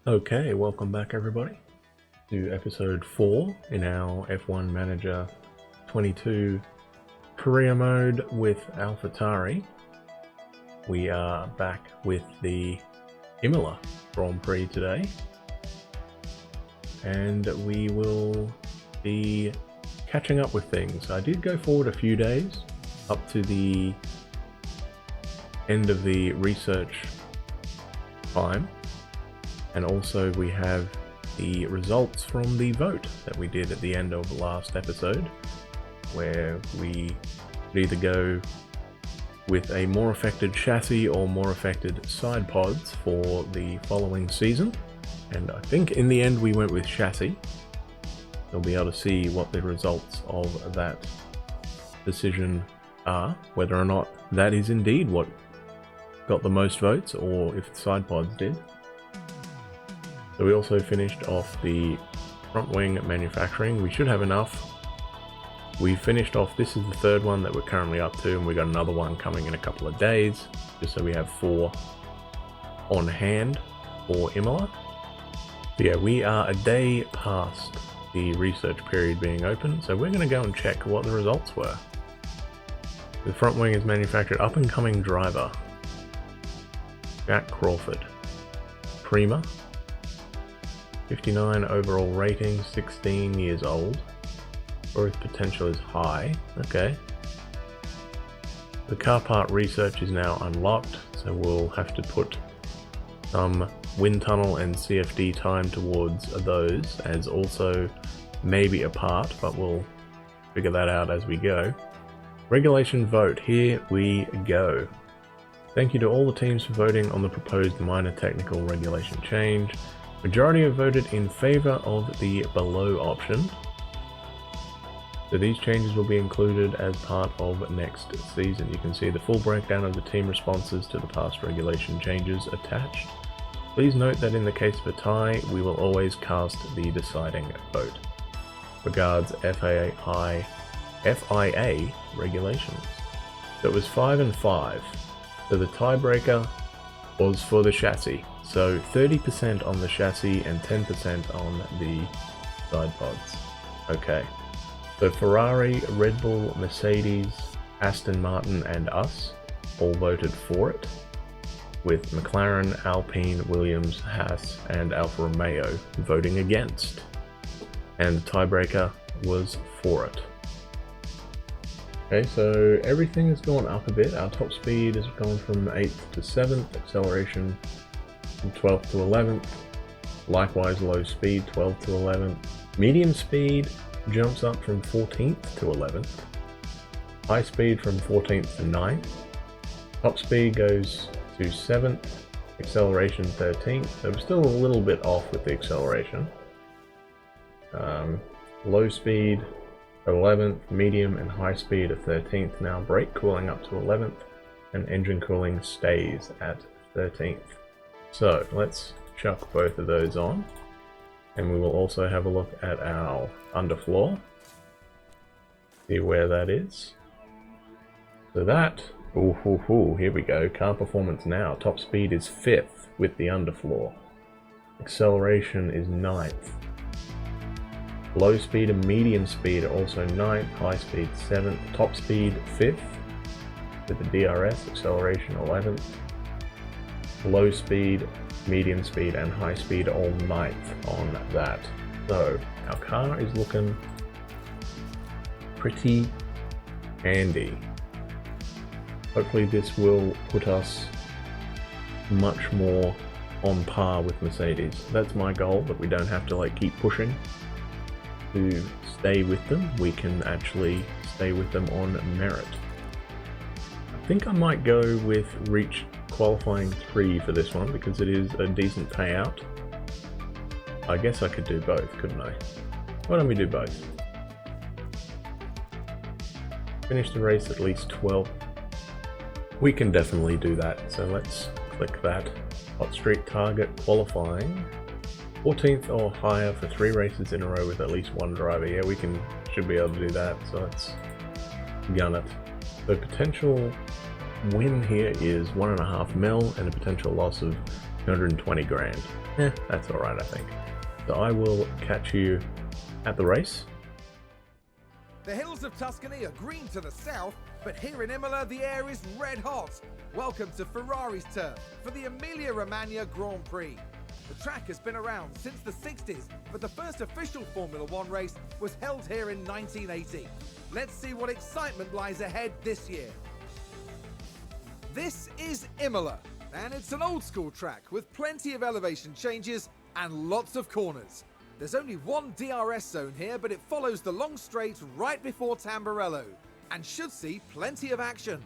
Okay, welcome back everybody to episode 4 in our F1 Manager 22 career mode with AlphaTauri. We are back with the Imola Grand Prix today, and we will be catching up with things. I did go forward a few days up to the end of the research time. And also we have the results from the vote that we did at the end of the last episode, where we could either go with a more affected chassis or more affected side pods for the following season. And I think in the end we went with chassis. You'll be able to see what the results of that decision are, whether or not that is indeed what got the most votes or if the side pods did. So we also finished off the front wing manufacturing. We should have enough. We finished off, this is the third one that we're currently up to, and we got another one coming in a couple of days, just so we have 4 on hand for Imola. So yeah, we are a day past the research period being open, so we're going to go and check what the results were. The front wing is manufactured up and coming driver Jack Crawford, Prima. 59 overall rating, 16 years old. Growth potential is high. Okay. The car part research is now unlocked, so we'll have to put some wind tunnel and CFD time towards those, as also maybe a part, but we'll figure that out as we go. Regulation vote, here we go. Thank you to all the teams for voting on the proposed minor technical regulation change. Majority have voted in favour of the below option, so these changes will be included as part of next season. You can see the full breakdown of the team responses to the past regulation changes attached. Please note that in the case of a tie, we will always cast the deciding vote. Regards, FIA regulations. So it was 5 and 5, so the tiebreaker was for the chassis. So 30% on the chassis and 10% on the side pods. Okay. So Ferrari, Red Bull, Mercedes, Aston Martin and us all voted for it, with McLaren, Alpine, Williams, Haas and Alfa Romeo voting against. And the tiebreaker was for it. Okay, so everything has gone up a bit. Our top speed has gone from 8th to 7th, acceleration from 12th to 11th, likewise low speed 12th to 11th, medium speed jumps up from 14th to 11th, high speed from 14th to 9th, top speed goes to 7th, acceleration 13th, so we're still a little bit off with the acceleration, low speed 11th, medium and high speed at 13th now, brake cooling up to 11th, and engine cooling stays at 13th. So let's chuck both of those on, and we will also have a look at our underfloor, see where that is. So that, here we go, car performance now, top speed is 5th with the underfloor, acceleration is 9th, low speed and medium speed are also 9th, high speed 7th, top speed 5th with the DRS, acceleration 11th, low speed, medium speed and high speed all 9th on that. So our car is looking pretty handy. Hopefully this will put us much more on par with Mercedes. That's my goal, that we don't have to keep pushing to stay with them. We can actually stay with them on merit. I think I might go with reach qualifying 3 for this one, because it is a decent payout. I guess I could do both, couldn't I? Why don't we do both? Finish the race at least 12th. We can definitely do that, so let's click that. Hot streak target qualifying 14th or higher for 3 races in a row with at least 1 driver. Yeah, we should be able to do that, so let's gun it. The potential win here is 1.5 mil and a potential loss of 220 grand. That's alright, I think. So I will catch you at the race. The hills of Tuscany are green to the south, but here in Imola the air is red hot. Welcome to Ferrari's turf for the Emilia-Romagna Grand Prix. The track has been around since the 60s, but the first official Formula One race was held here in 1980. Let's see what excitement lies ahead this year. This is Imola, and it's an old school track with plenty of elevation changes and lots of corners. There's only one DRS zone here, but it follows the long straight right before Tamburello and should see plenty of action.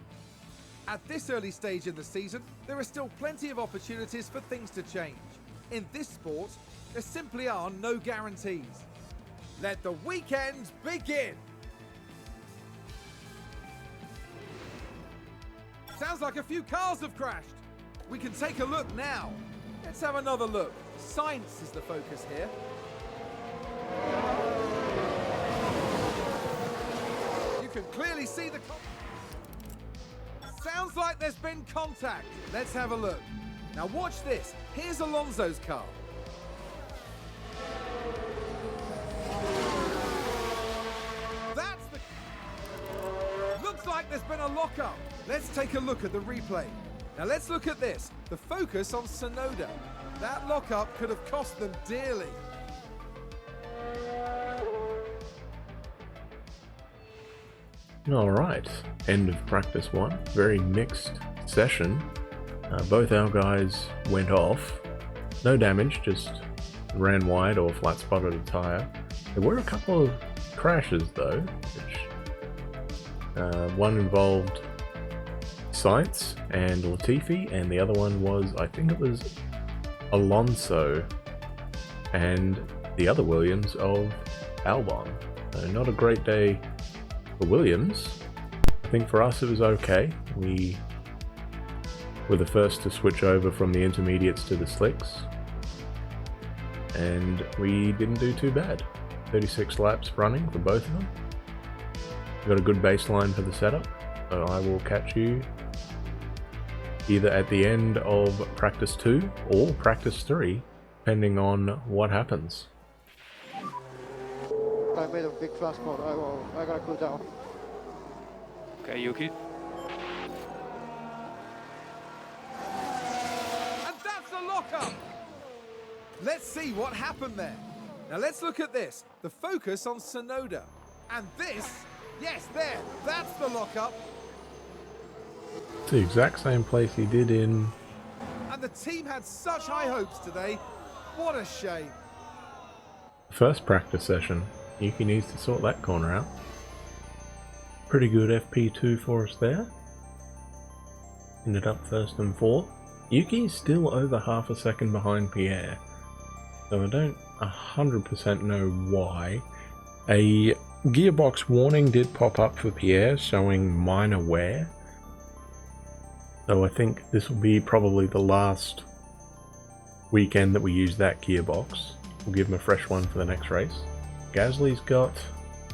At this early stage in the season, there are still plenty of opportunities for things to change. In this sport, there simply are no guarantees. Let the weekend begin! Sounds like a few cars have crashed. We can take a look now. Let's have another look. Science is the focus here. You can clearly see the sounds like there's been contact. Let's have a look. Now watch this. Here's Alonso's car. That's the... Looks like there's been a lockup. Let's take a look at the replay. Now let's look at this. The focus on Sonoda. That lockup could have cost them dearly. Alright, end of practice one. Very mixed session. Both our guys went off. No damage, just ran wide or flat spotted a tyre. There were a couple of crashes though, which one involved Sainz and Latifi, and the other one was, I think it was Alonso and the other Williams of Albon. Not a great day for Williams. I think for us it was okay. We were the first to switch over from the intermediates to the slicks, and we didn't do too bad. 36 laps running for both of them. Got a good baseline for the setup, so I will catch you either at the end of practice 2 or practice 3, depending on what happens. I made a big flash mode. I gotta cool down. Okay, Yuki. And that's a lockup! Let's see what happened there. Now let's look at this. The focus on Sonoda. And this, yes, there, that's the lockup. It's the exact same place he did in... And the team had such high hopes today. What a shame. first practice session. Yuki needs to sort that corner out. Pretty good FP2 for us there. Ended up first and fourth. Yuki's still over half a second behind Pierre, so I don't 100% know why. A gearbox warning did pop up for Pierre showing minor wear, so I think this will be probably the last weekend that we use that gearbox. We'll give him a fresh one for the next race. Gasly's got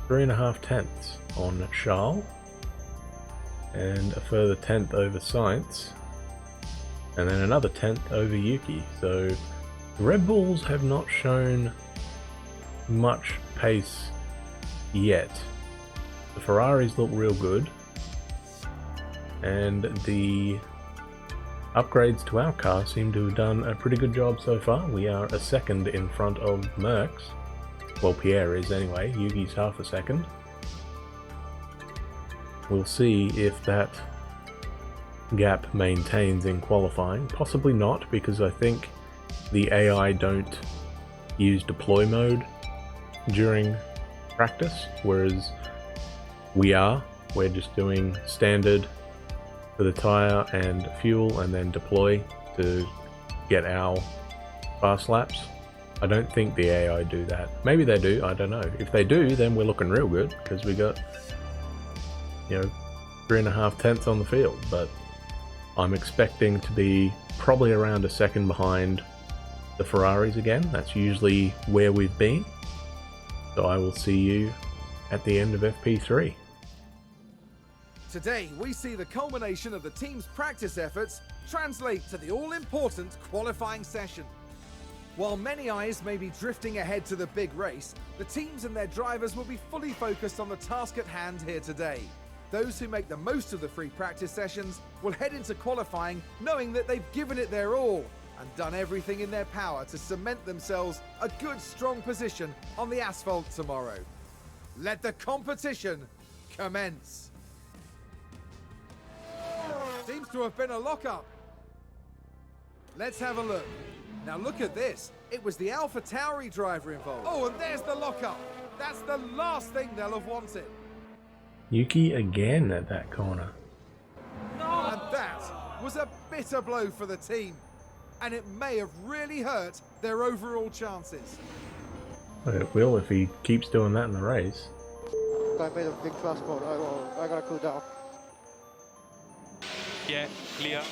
3.5 tenths on Charles, and a further tenth over Sainz, and then another tenth over Yuki. So the Red Bulls have not shown much pace yet. The Ferraris look real good, and the upgrades to our car seem to have done a pretty good job so far. We are a second in front of Merckx. Well, Pierre is anyway. Yuki's half a second. We'll see if that gap maintains in qualifying. Possibly not, because I think the AI don't use deploy mode during practice, whereas we're just doing standard for the tyre and fuel, and then deploy to get our fast laps. I don't think the AI do that. Maybe they do, I don't know. If they do, then we're looking real good, because we got, 3.5 tenths on the field, but I'm expecting to be probably around a second behind the Ferraris again. That's usually where we've been. So I will see you at the end of FP3. Today, we see the culmination of the team's practice efforts translate to the all-important qualifying session. While many eyes may be drifting ahead to the big race, the teams and their drivers will be fully focused on the task at hand here today. Those who make the most of the free practice sessions will head into qualifying knowing that they've given it their all and done everything in their power to cement themselves a good, strong position on the asphalt tomorrow. Let the competition commence. Seems to have been a lockup. Let's have a look. Now look at this. It was the Alpha Tauri driver involved. Oh, and there's the lockup. That's the last thing they'll have wanted. Yuki again at that corner. And that was a bitter blow for the team. And it may have really hurt their overall chances. But it will if he keeps doing that in the race. I made a big fast spot. I gotta cool down. Yeah, clear.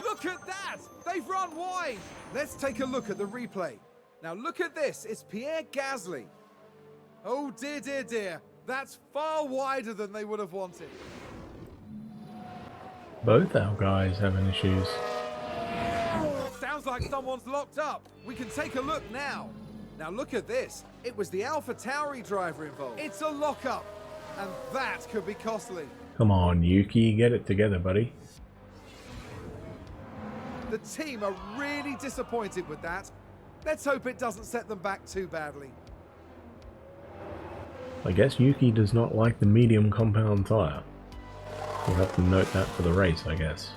Look at that! They've run wide! Let's take a look at the replay. Now look at this. It's Pierre Gasly. Oh dear, dear, dear. That's far wider than they would have wanted. Both our guys having issues. Sounds like someone's locked up. We can take a look now. Now look at this. It was the Alpha Tauri driver involved. It's a lockup. And that could be costly. Come on, Yuki, get it together, buddy. The team are really disappointed with that. Let's hope it doesn't set them back too badly. I guess Yuki does not like the medium compound tyre. We'll have to note that for the race, I guess.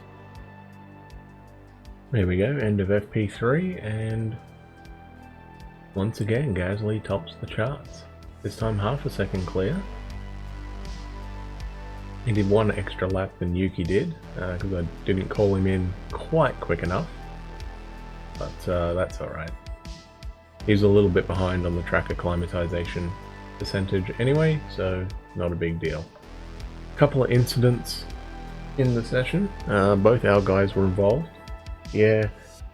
There we go, end of FP3, and once again Gasly tops the charts. This time half a second clear. He did one extra lap than Yuki did, because I didn't call him in quite quick enough. But that's alright. He's a little bit behind on the track acclimatization percentage anyway, so not a big deal. Couple of incidents in the session. Both our guys were involved. Yeah,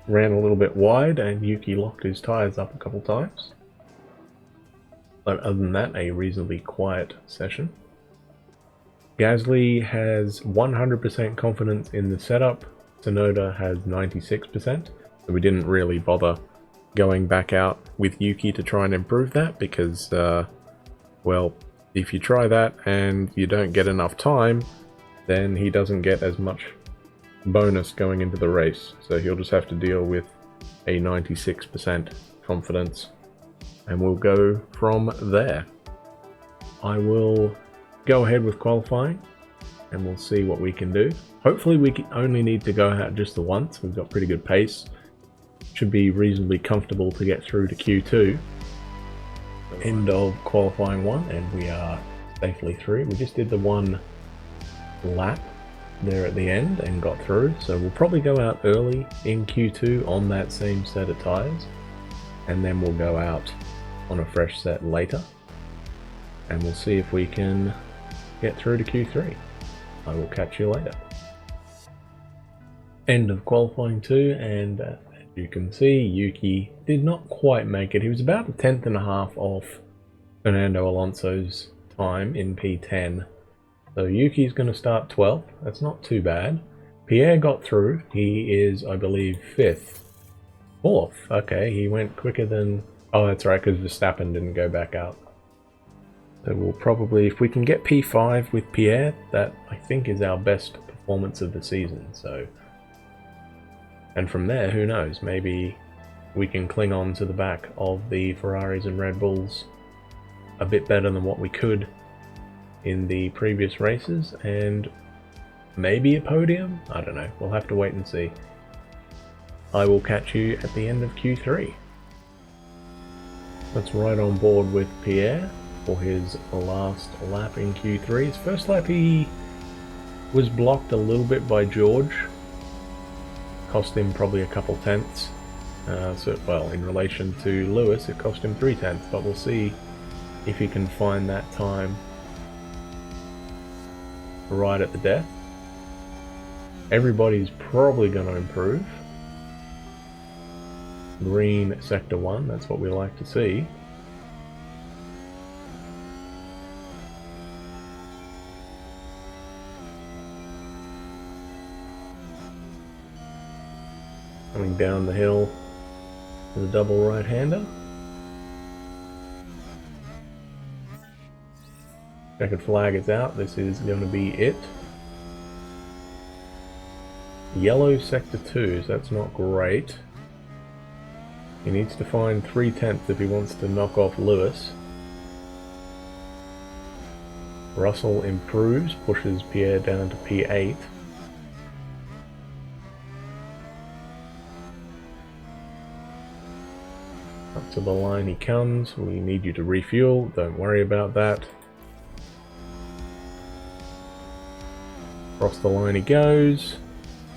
ran a little bit wide and Yuki locked his tyres up a couple times. But other than that, a reasonably quiet session. Gasly has 100% confidence in the setup. Tsunoda has 96%. So we didn't really bother going back out with Yuki to try and improve that because, well, if you try that and you don't get enough time, then he doesn't get as much bonus going into the race. So he'll just have to deal with a 96% confidence and we'll go from there. I will go ahead with qualifying and we'll see what we can do. Hopefully we only need to go out just the once. We've got pretty good pace. Should be reasonably comfortable to get through to Q2. End of qualifying 1 and we are safely through. We just did the one lap there at the end and got through, so we'll probably go out early in Q2 on that same set of tyres and then we'll go out on a fresh set later and we'll see if we can get through to Q3. I will catch you later. End of qualifying 2 and as you can see, Yuki did not quite make it. He was about a tenth and a half off Fernando Alonso's time in P10. So Yuki's going to start 12th. That's not too bad. Pierre got through. He is, I believe, 5th. 4th. Okay, he went quicker than... Oh, that's right, because Verstappen didn't go back out. So we'll probably, if we can get P5 with Pierre, that I think is our best performance of the season. So, and from there, who knows? Maybe we can cling on to the back of the Ferraris and Red Bulls a bit better than what we could in the previous races, and maybe a podium? I don't know. We'll have to wait and see. I will catch you at the end of Q3. Let's ride on board with Pierre for his last lap in Q3. His first lap he was blocked a little bit by George. Cost him probably a couple tenths. Well, in relation to Lewis, it cost him 3 tenths, but we'll see if he can find that time right at the death. Everybody's probably going to improve. Green sector 1, that's what we like to see. coming down the hill with a double right-hander. Checkered flag is out. This is going to be it. Yellow sector 2, so that's not great. He needs to find 3/10 if he wants to knock off Lewis. Russell improves, pushes Pierre down to P8. Up to the line he comes. We need you to refuel. Don't worry about that. Across the line he goes.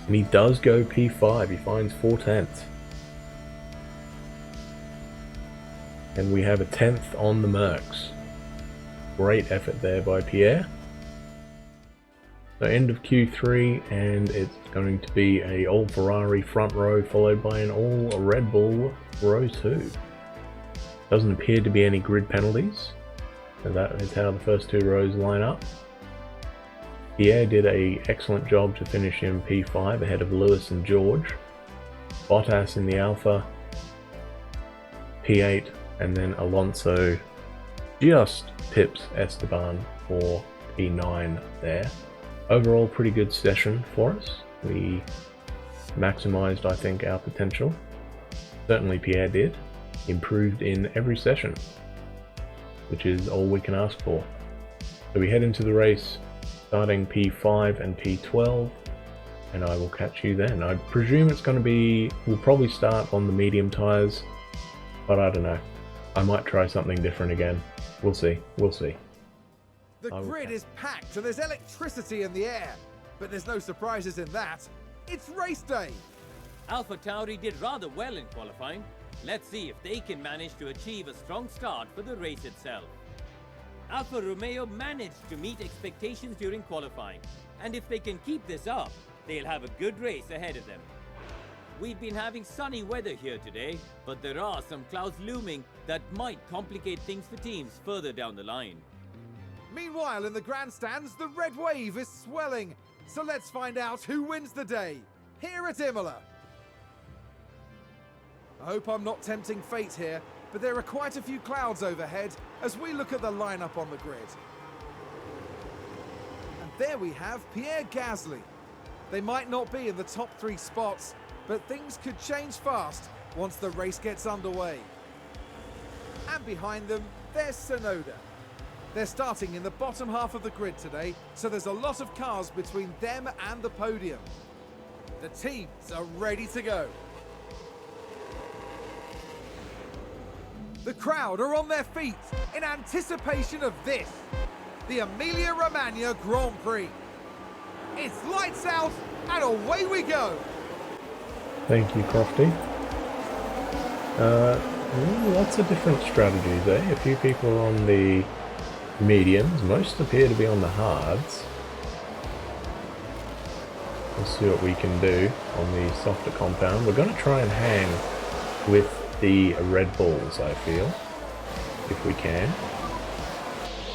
And he does go P5. He finds 4/10. And we have a 10th on the Mercs. Great effort there by Pierre. So end of Q3, and it's going to be a all Ferrari front row followed by an all Red Bull row 2. Doesn't appear to be any grid penalties. So that is how the first 2 rows line up. Pierre did an excellent job to finish in P5 ahead of Lewis and George. Bottas in the Alpha, P8, and then Alonso just pips Esteban for P9 there. Overall, pretty good session for us. We maximised, I think, our potential. Certainly Pierre did. Improved in every session, which is all we can ask for. So we head into the race starting P5 and P12, and I will catch you then. I presume it's going to be, we'll probably start on the medium tyres, but I don't know. I might try something different again. We'll see. We'll see. The grid is packed and there's electricity in the air, but there's no surprises in that. It's race day. Alpha Tauri did rather well in qualifying. Let's see if they can manage to achieve a strong start for the race itself. Alfa Romeo managed to meet expectations during qualifying, and if they can keep this up, they'll have a good race ahead of them. We've been having sunny weather here today, but there are some clouds looming that might complicate things for teams further down the line. Meanwhile, in the grandstands, the red wave is swelling. So let's find out who wins the day here at Imola. I hope I'm not tempting fate here, but there are quite a few clouds overhead as we look at the lineup on the grid. And there we have Pierre Gasly. They might not be in the top 3 spots, but things could change fast once the race gets underway. And behind them, there's Tsunoda. They're starting in the bottom half of the grid today, so there's a lot of cars between them and the podium. The teams are ready to go. The crowd are on their feet in anticipation of this, the Emilia-Romagna Grand Prix. It's lights out and away we go. Thank you, Crofty. Lots of different strategies, eh? A few people are on the mediums, most appear to be on the hards. Let's see what we can do on the softer compound. We're going to try and hang with the Red Bulls, I feel, if we can.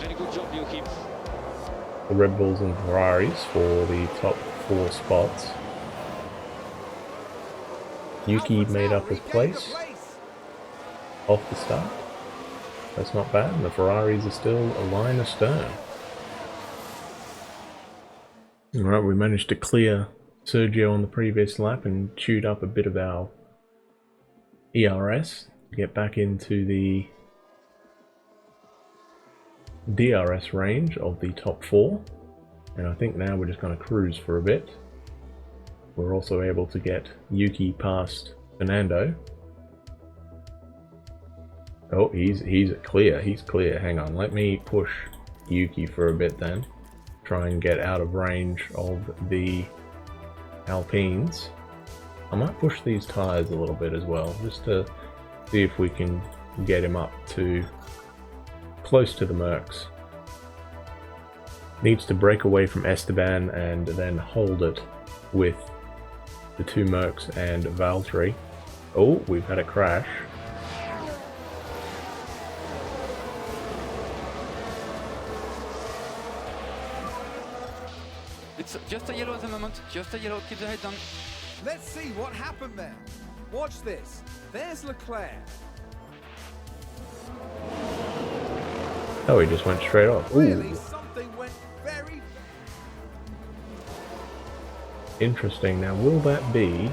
Very good job, Yuki. The Red Bulls and Ferraris for the top 4 spots. Yuki made up his place off the start. That's not bad, and the Ferraris are still a line astern. Alright, we managed to clear Sergio on the previous lap and chewed up a bit of our ERS to get back into the DRS range of the top 4. And I think now we're just going to cruise for a bit. We're also able to get Yuki past Fernando. Oh, he's clear. He's clear. Hang on. Let me push Yuki for a bit then. Try and get out of range of the Alpines. I might push these tyres a little bit as well, just to see if we can get him up to close to the Mercs. Needs to break away from Esteban and then hold it with the 2 Mercs and Valtteri. Oh, we've had a crash. It's just a yellow at the moment, just a yellow, keep the head down. Let's see what happened there. Watch this. There's Leclerc. Oh, he just went straight off. Really, Ooh, something went very... interesting. Now, will that be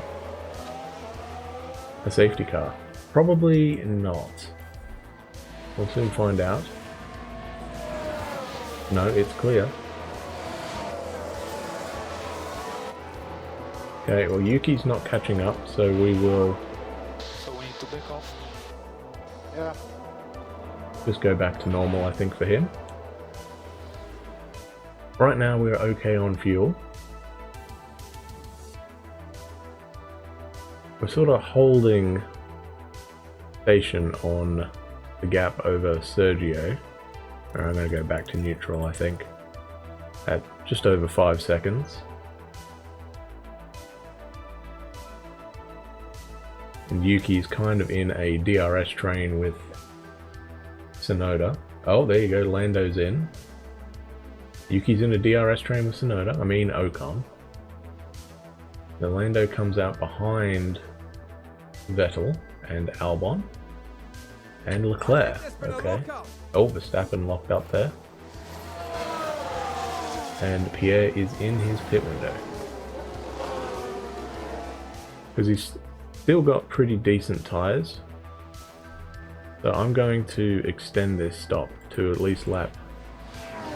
a safety car? Probably not. We'll soon find out. No, it's clear. Okay, well, Yuki's not catching up, so we will So we need to back off. Yeah. just go back to normal, I think, for him. Right now, we're okay on fuel. We're sort of holding station on the gap over Sergio. I'm going to go back to neutral, I think, at just over 5 seconds. And Yuki's kind of in a DRS train with Tsunoda. Oh, there you go, Lando's in. Yuki's in a DRS train with Tsunoda, I mean Ocon. The Lando comes out behind Vettel and Albon. And Leclerc, okay. Oh, Verstappen locked up there. And Pierre is in his pit window. Because he's still got pretty decent tyres. So I'm going to extend this stop to at least lap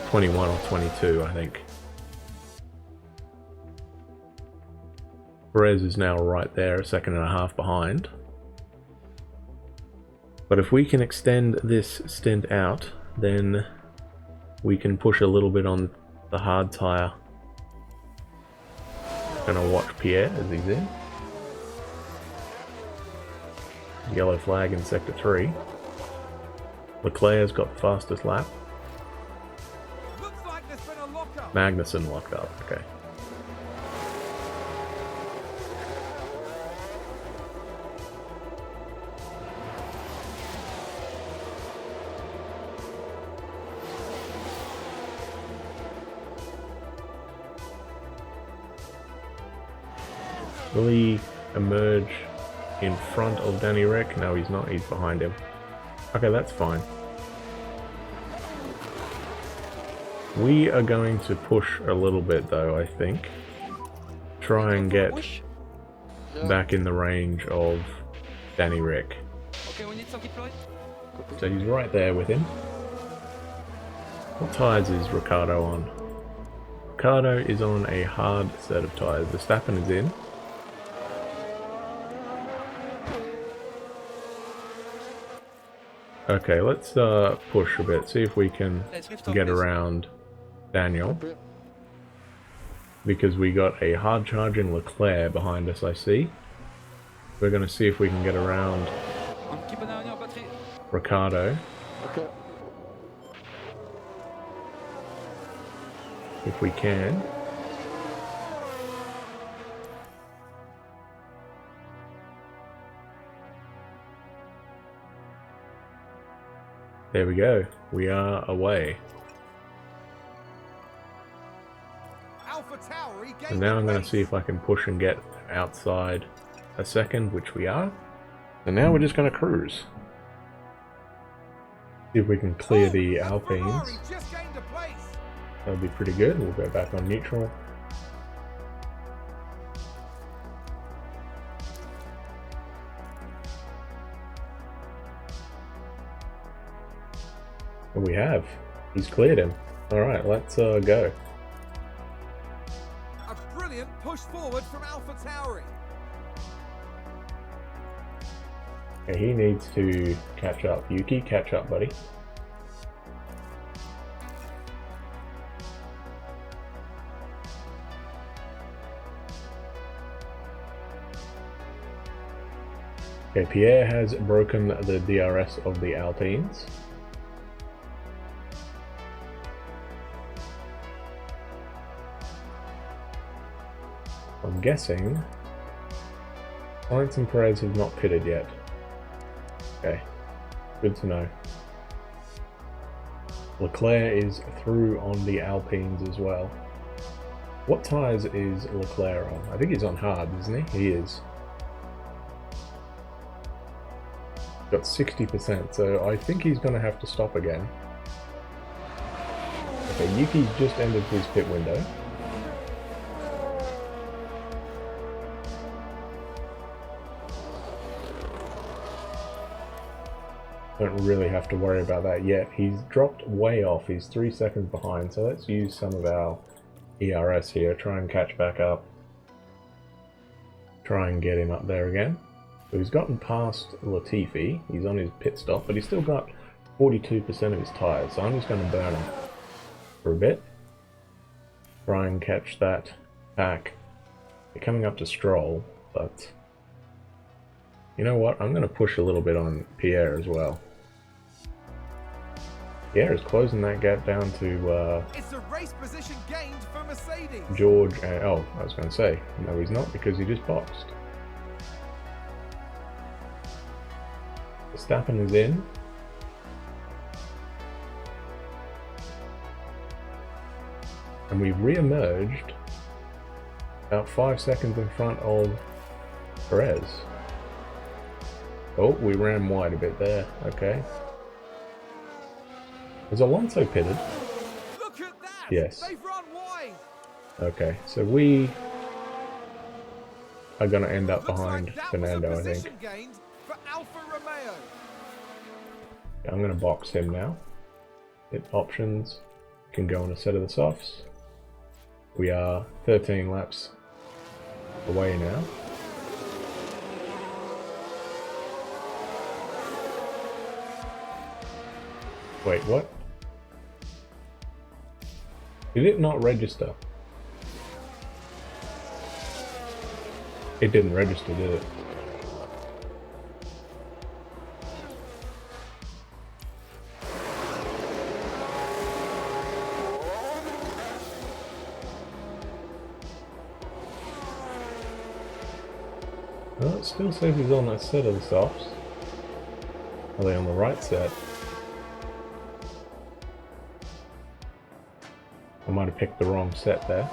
21 or 22, I think. Perez is now right there, a second and a half behind. But if we can extend this stint out, then we can push a little bit on the hard tyre. Gonna watch Pierre as he's in. Yellow flag in sector 3. Leclerc's got the fastest lap. Looks like there's been a lockup. Magnussen locked up, okay. Will he emerge in front of Danny Rick? No, he's not. He's behind him. Okay, that's fine. We are going to push a little bit, though, I think. Try and get back in the range of Danny Rick. Okay, we need some deploy. So he's right there with him. What tyres is Ricciardo on? Ricciardo is on a hard set of tyres. Verstappen is in. Okay, let's push a bit, see if we can get around Daniel. Because we got a hard charging Leclerc behind us, I see. We're going to see if we can get around Keep an eye on your battery. Ricciardo. Okay. If we can. There we go. We are away. Alpha Tower, he gained And now I'm going to pace. see if I can push and get outside a second, which we are. And now we're just going to cruise. See if we can clear the Oh, Alpines. Ferrari just gained a place. That'll be pretty good. We'll go back on neutral. And we have. He's cleared him. Alright, let's go. A brilliant push forward from Alpha Tauri. Okay, he needs to catch up. Yuki, catch up, buddy. Okay, Pierre has broken the DRS of the Alpines. I'm guessing Sainz and Perez have not pitted yet. Okay, good to know. Leclerc is through on the Alpines as well. What tyres is Leclerc on? I think he's on hard, isn't he? He is. Got 60%, so I think he's going to have to stop again. Okay, Yuki's just ended his pit window. Don't really have to worry about that yet. He's dropped way off. He's 3 seconds behind, so let's use some of our ERS here, try and catch back up. Try and get him up there again. So he's gotten past Latifi. He's on his pit stop, but he's still got 42% of his tyres, so I'm just going to burn him for a bit. Try and catch that pack. They're coming up to Stroll, but you know what? I'm going to push a little bit on Pierre as well. Pierre is closing that gap down to It's a race position gained for Mercedes. George. Oh, I was going to say, no, he's not, because he just boxed. Verstappen is in. And we've re-emerged about 5 seconds in front of Perez. Oh, we ran wide a bit there. Okay. Is Alonso pitted? Look at that! Yes. They've run wide. Okay, so we are going to end up Looks behind like that Fernando, was I a think. position gained for Alfa Romeo. I'm going to box him now. Hit options. Can go on a set of the softs. We are 13 laps away now. Wait, what? Did it not register? It didn't register, did it? Well, it still says he's on that set of the softs. Are they on the right set? I might have picked the wrong set there.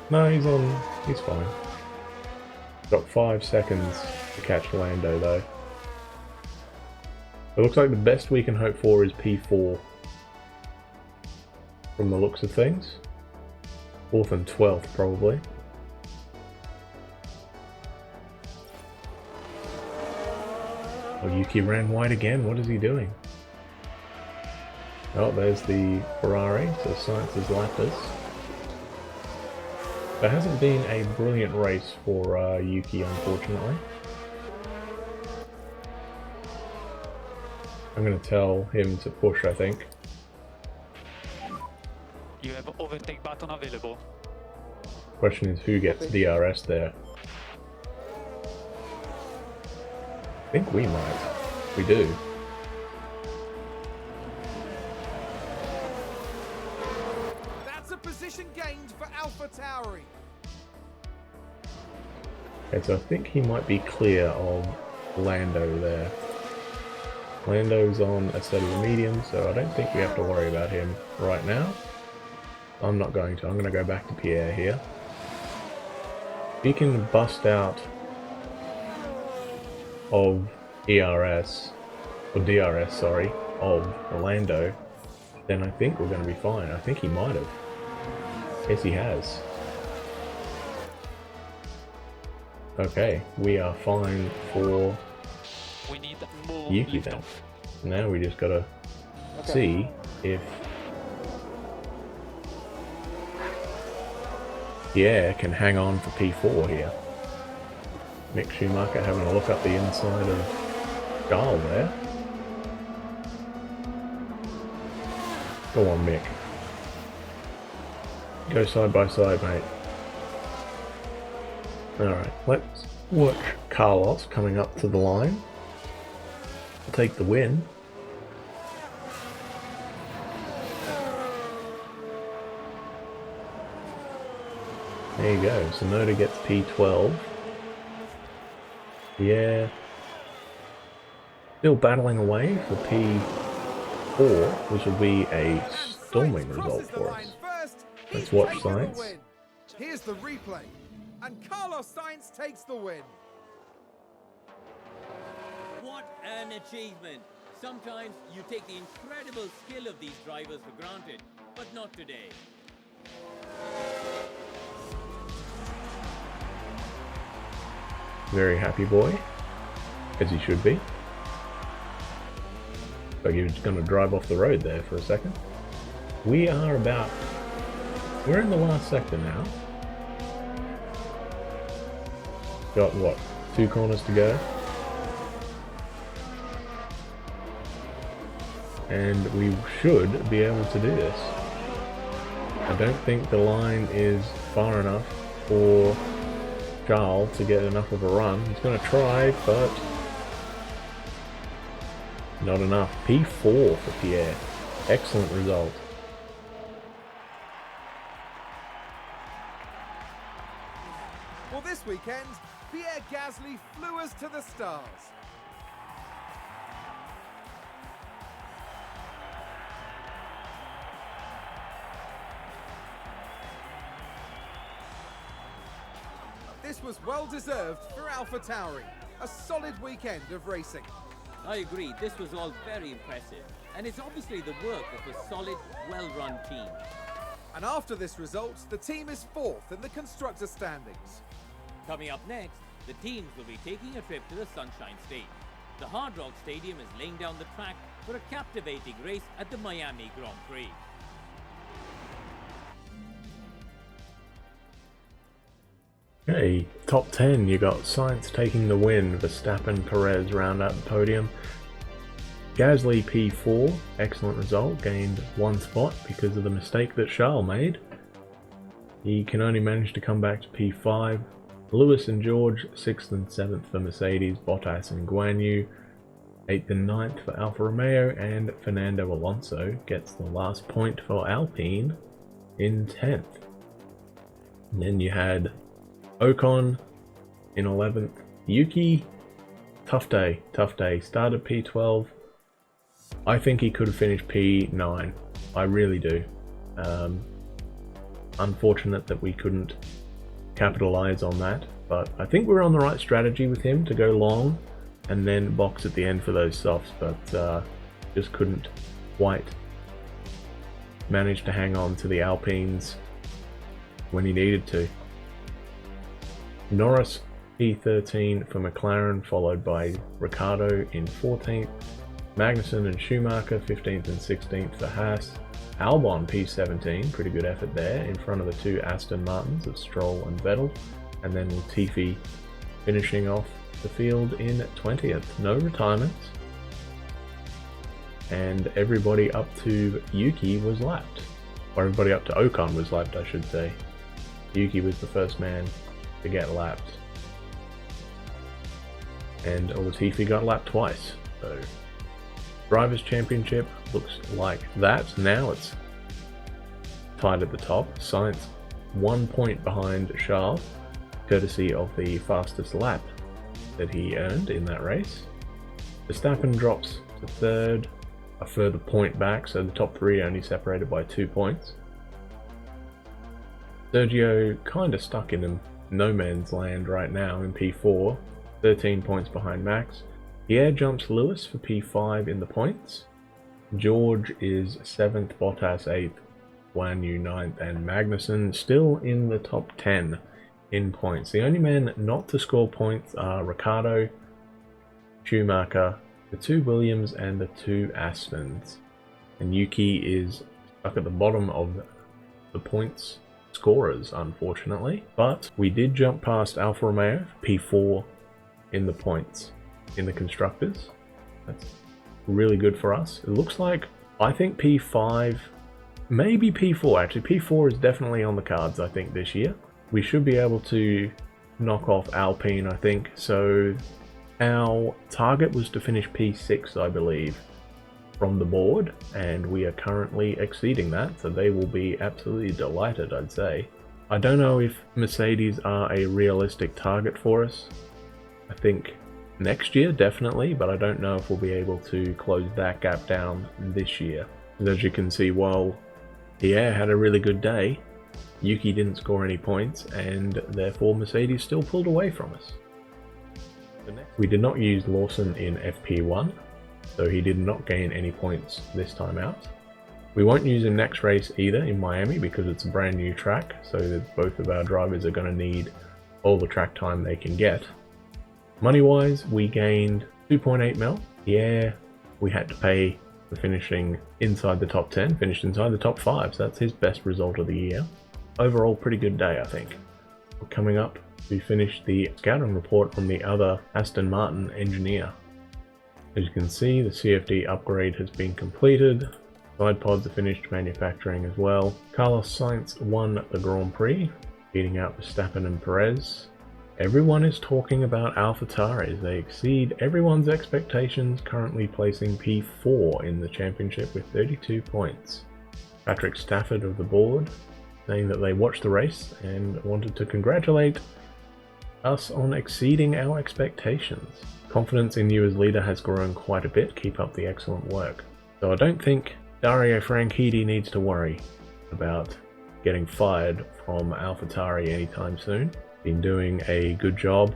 No, he's fine. Got 5 seconds to catch Lando though. It looks like the best we can hope for is P4 from the looks of things. 4th and 12th probably. Oh, Yuki ran wide again. What is he doing? Oh, there's the Ferrari, so Science has lapped us. There hasn't been a brilliant race for Yuki, unfortunately. I'm going to tell him to push, I think. You have overtake button available. Question is who gets DRS there. I think we might. We do. That's a position gained for Alpha Tauri. Okay, so I think he might be clear of Lando there. Lando's on a set of the medium, so I don't think we have to worry about him right now. I'm not going to. I'm going to go back to Pierre here. If he can bust out of ERS, or DRS, sorry, of Lando, then I think we're going to be fine. I think he might have. Yes, he has. Okay, we are fine for We need more Yuki lift then. off. Now we just gotta see if Pierre can hang on for P4 here. Mick Schumacher having a look up the inside of Karl there. Go on, Mick. Go side by side, mate. Alright, let's watch Carlos coming up to the line. I'll take the win. There you go, Sonoda gets P12. Yeah. Still battling away for P4, which will be a storming result for us. Let's watch Science. Here's the replay, and Carlos Sainz takes the win. What an achievement! Sometimes you take the incredible skill of these drivers for granted, but not today. Very happy boy, as he should be. But he was going to drive off the road there for a second. We're in the last sector now. Got what, 2 corners to go? And we should be able to do this. I don't think the line is far enough for Charles to get enough of a run. He's going to try, but not enough. P4 for Pierre. Excellent result. Well, this weekend, Pierre Gasly flew us to the stars. This was well deserved for AlphaTauri. A solid weekend of racing. I agree, this was all very impressive, and it's obviously the work of a solid, well-run team. And after this result, the team is 4th in the constructor standings. Coming up next, the teams will be taking a trip to the Sunshine State. The Hard Rock Stadium is laying down the track for a captivating race at the Miami Grand Prix. Okay, top 10, you got Sainz taking the win, Verstappen, Perez round out the podium. Gasly P4, excellent result, gained 1 spot because of the mistake that Charles made. He can only manage to come back to P5. Lewis and George, 6th and 7th for Mercedes, Bottas and Guan Yu, 8th and 9th for Alfa Romeo, and Fernando Alonso gets the last point for Alpine in 10th. And then you had Ocon in 11th. Yuki, tough day. Started P12. I think he could have finished P9. I really do. Unfortunate that we couldn't capitalize on that, but I think we're on the right strategy with him to go long and then box at the end for those softs, but just couldn't quite manage to hang on to the Alpines when he needed to. Norris P13 for McLaren, followed by Ricciardo in 14th. Magnussen and Schumacher 15th and 16th for Haas. Albon P17, pretty good effort there, in front of the 2 Aston Martins of Stroll and Vettel. And then Latifi finishing off the field in 20th. No retirements. And everybody up to Yuki was lapped. Or everybody up to Ocon was lapped, I should say. Yuki was the first man to get lapped. And Latifi got lapped twice. So Drivers' Championship looks like that. Now it's tied at the top. Sainz 1 point behind Charles, courtesy of the fastest lap that he earned in that race. Verstappen drops to 3rd, a further point back, so the top 3 only separated by 2 points. Sergio kind of stuck in a no man's land right now in P4, 13 points behind Max. Pierre jumps Lewis for P5 in the points. George is 7th, Bottas 8th, Guan Yu 9th, and Magnussen still in the top 10 in points. The only men not to score points are Ricciardo, Schumacher, the 2 Williams, and the 2 Astons. And Yuki is stuck at the bottom of the points scorers, unfortunately. But we did jump past Alfa Romeo, P4 in the points in the constructors. That's really good for us. It looks like, I think P5, maybe P4 actually. P4 is definitely on the cards, I think, this year. We should be able to knock off Alpine, I think. So our target was to finish P6, I believe, from the board, and we are currently exceeding that, so they will be absolutely delighted, I'd say. I don't know if Mercedes are a realistic target for us. I think next year, definitely, but I don't know if we'll be able to close that gap down this year. As you can see, while Pierre had a really good day, Yuki didn't score any points, and therefore Mercedes still pulled away from us. We did not use Lawson in FP1, so he did not gain any points this time out. We won't use him next race either in Miami because it's a brand new track, so that both of our drivers are going to need all the track time they can get. Money wise, we gained 2.8 mil. Yeah, we had to pay for finishing inside the top 10, finished inside the top 5, so that's his best result of the year. Overall, pretty good day, I think. Coming up, we finished the scouting report on the other Aston Martin engineer. As you can see, the CFD upgrade has been completed. Side pods are finished manufacturing as well. Carlos Sainz won the Grand Prix, beating out Verstappen and Perez. Everyone is talking about AlphaTauri as they exceed everyone's expectations, currently placing P4 in the championship with 32 points. Patrick Stafford of the board saying that they watched the race and wanted to congratulate us on exceeding our expectations. Confidence in you as leader has grown quite a bit. Keep up the excellent work. So I don't think Dario Franchitti needs to worry about getting fired from AlphaTauri anytime soon. Been doing a good job.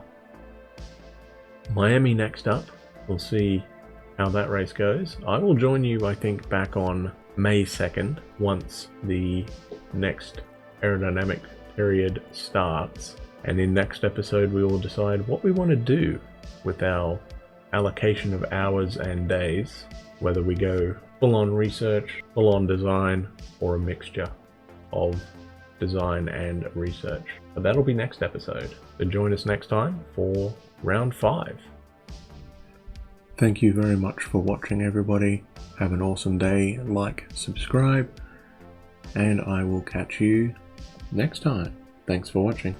Miami next up. We'll see how that race goes. I will join you, I think, back on May 2nd once the next aerodynamic period starts. And in next episode we will decide what we want to do with our allocation of hours and days, whether we go full-on research, full-on design, or a mixture of design and research. But that'll be next episode. So join us next time for round 5. Thank you very much for watching, everybody. Have an awesome day. Like, subscribe, and I will catch you next time. Thanks for watching.